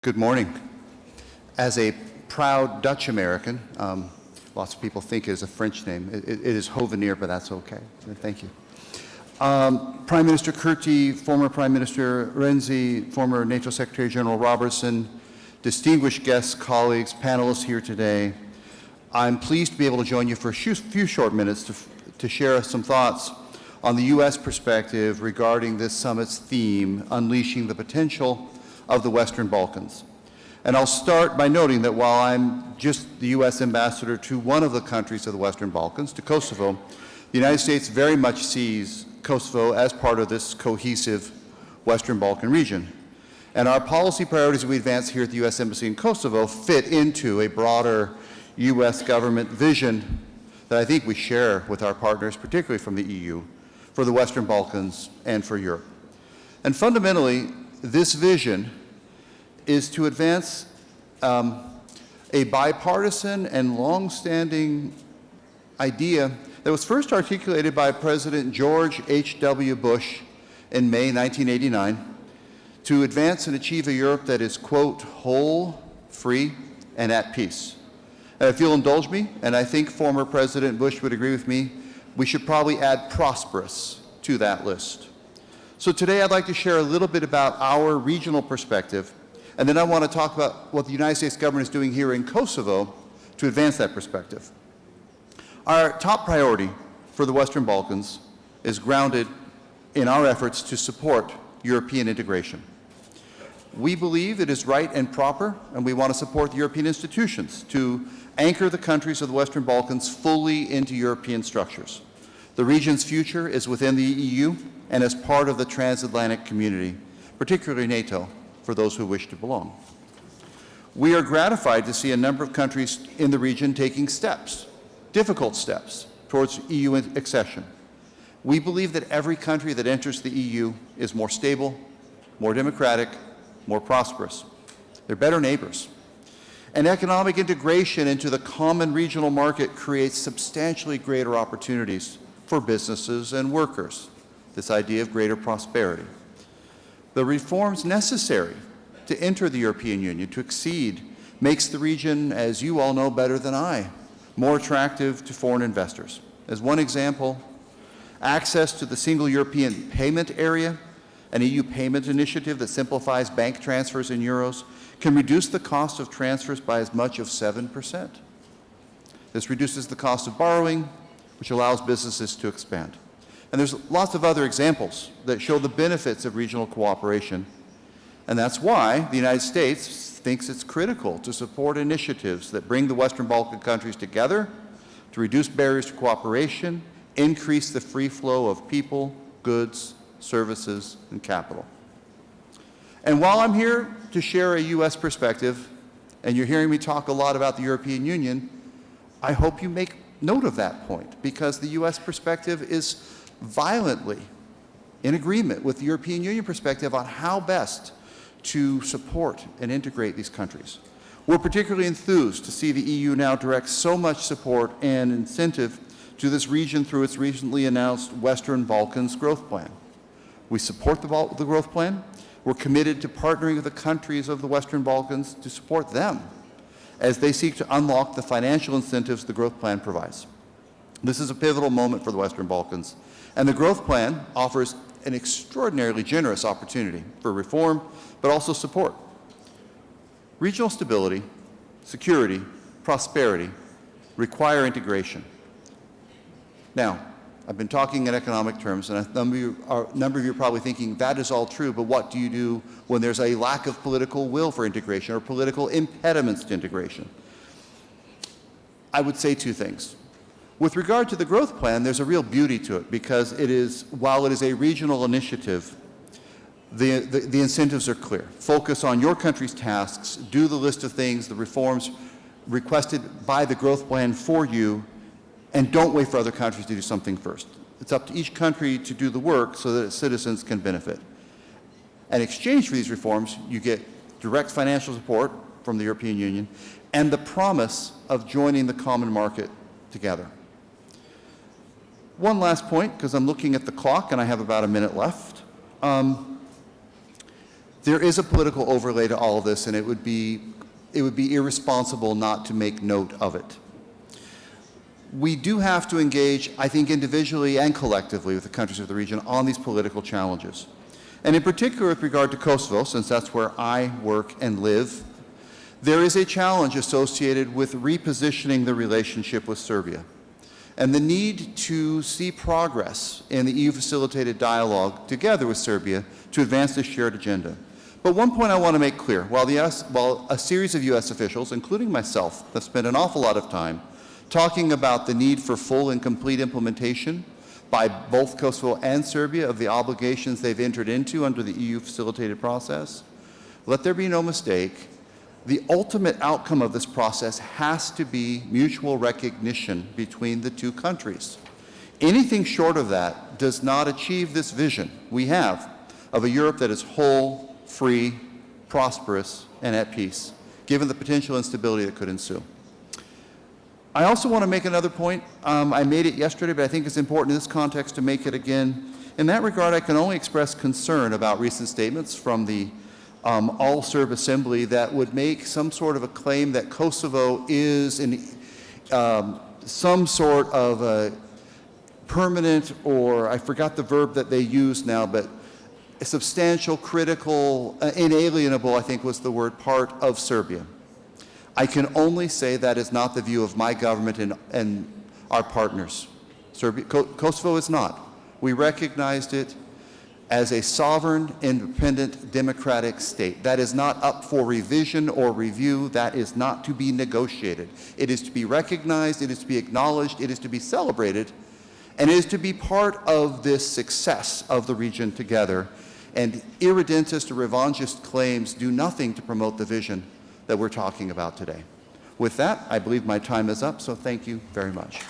Good morning. As a proud Dutch American, lots of people think it is a French name. It is Hovenier, but that's okay. Thank you. Prime Minister Kurti, former Prime Minister Renzi, former NATO Secretary General Robertson, distinguished guests, colleagues, panelists here today, I'm pleased to be able to join you for a few short minutes to share some thoughts on the U.S. perspective regarding this summit's theme, Unleashing the Potential of the Western Balkans. And I'll start by noting that while I'm just the U.S. ambassador to one of the countries of the Western Balkans, to Kosovo, the United States very much sees Kosovo as part of this cohesive Western Balkan region. And our policy priorities we advance here at the U.S. Embassy in Kosovo fit into a broader U.S. government vision that I think we share with our partners, particularly from the EU, for the Western Balkans and for Europe. And fundamentally, this vision is to advance a bipartisan and long-standing idea that was first articulated by President George H.W. Bush in May 1989 to advance and achieve a Europe that is, quote, whole, free, and at peace. And if you'll indulge me, and I think former President Bush would agree with me, we should probably add prosperous to that list. So today I'd like to share a little bit about our regional perspective, and then I want to talk about what the United States government is doing here in Kosovo to advance that perspective. Our top priority for the Western Balkans is grounded in our efforts to support European integration. We believe it is right and proper, and we want to support the European institutions to anchor the countries of the Western Balkans fully into European structures. The region's future is within the EU and as part of the transatlantic community, particularly NATO, for those who wish to belong. We are gratified to see a number of countries in the region taking steps, difficult steps, towards EU accession. We believe that every country that enters the EU is more stable, more democratic, more prosperous. They're better neighbors. And economic integration into the common regional market creates substantially greater opportunities for businesses and workers, this idea of greater prosperity. The reforms necessary to enter the European Union, to accede, makes the region, as you all know better than I, more attractive to foreign investors. As one example, access to the single European payment area, an EU payment initiative that simplifies bank transfers in euros, can reduce the cost of transfers by as much as 7%. This reduces the cost of borrowing, which allows businesses to expand. And there's lots of other examples that show the benefits of regional cooperation. And that's why the United States thinks it's critical to support initiatives that bring the Western Balkan countries together to reduce barriers to cooperation, increase the free flow of people, goods, services, and capital. And while I'm here to share a U.S. perspective, and you're hearing me talk a lot about the European Union, I hope you make note of that point, because the U.S. perspective is violently in agreement with the European Union perspective on how best to support and integrate these countries. We're particularly enthused to see the EU now direct so much support and incentive to this region through its recently announced Western Balkans Growth Plan. We support the growth plan. We're committed to partnering with the countries of the Western Balkans to support them as they seek to unlock the financial incentives the growth plan provides. This is a pivotal moment for the Western Balkans, and the growth plan offers an extraordinarily generous opportunity for reform, but also support. Regional stability, security, prosperity require integration. Now, I've been talking in economic terms, and a number of you are probably thinking that is all true, but what do you do when there's a lack of political will for integration or political impediments to integration? I would say two things. With regard to the growth plan, there's a real beauty to it, because it is, while it is a regional initiative, the incentives are clear. Focus on your country's tasks, do the list of things, the reforms requested by the growth plan for you, and don't wait for other countries to do something first. It's up to each country to do the work so that its citizens can benefit. In exchange for these reforms, you get direct financial support from the European Union and the promise of joining the common market together. One last point, because I'm looking at the clock and I have about a minute left. There is a political overlay to all of this, and it would be irresponsible not to make note of it. We do have to engage, I think, individually and collectively with the countries of the region on these political challenges. And in particular with regard to Kosovo, since that's where I work and live, there is a challenge associated with repositioning the relationship with Serbia and the need to see progress in the EU-facilitated dialogue together with Serbia to advance this shared agenda. But one point I want to make clear, while a series of U.S. officials, including myself, have spent an awful lot of time talking about the need for full and complete implementation by both Kosovo and Serbia of the obligations they've entered into under the EU-facilitated process, let there be no mistake, the ultimate outcome of this process has to be mutual recognition between the two countries. Anything short of that does not achieve this vision we have of a Europe that is whole, free, prosperous, and at peace, given the potential instability that could ensue. I also want to make another point. I made it yesterday, but I think it's important in this context to make it again. In that regard, I can only express concern about recent statements from the All-Serb Assembly that would make some sort of a claim that Kosovo is in some sort of a permanent, or I forgot the verb that they use now, but a substantial, critical, inalienable, I think was the word, part of Serbia. I can only say that is not the view of my government and our partners. Kosovo is not. We recognized it as a sovereign, independent, democratic state. That is not up for revision or review. That is not to be negotiated. It is to be recognized, it is to be acknowledged, it is to be celebrated, and it is to be part of this success of the region together. And irredentist or revanchist claims do nothing to promote the vision that we're talking about today. With that, I believe my time is up, so thank you very much.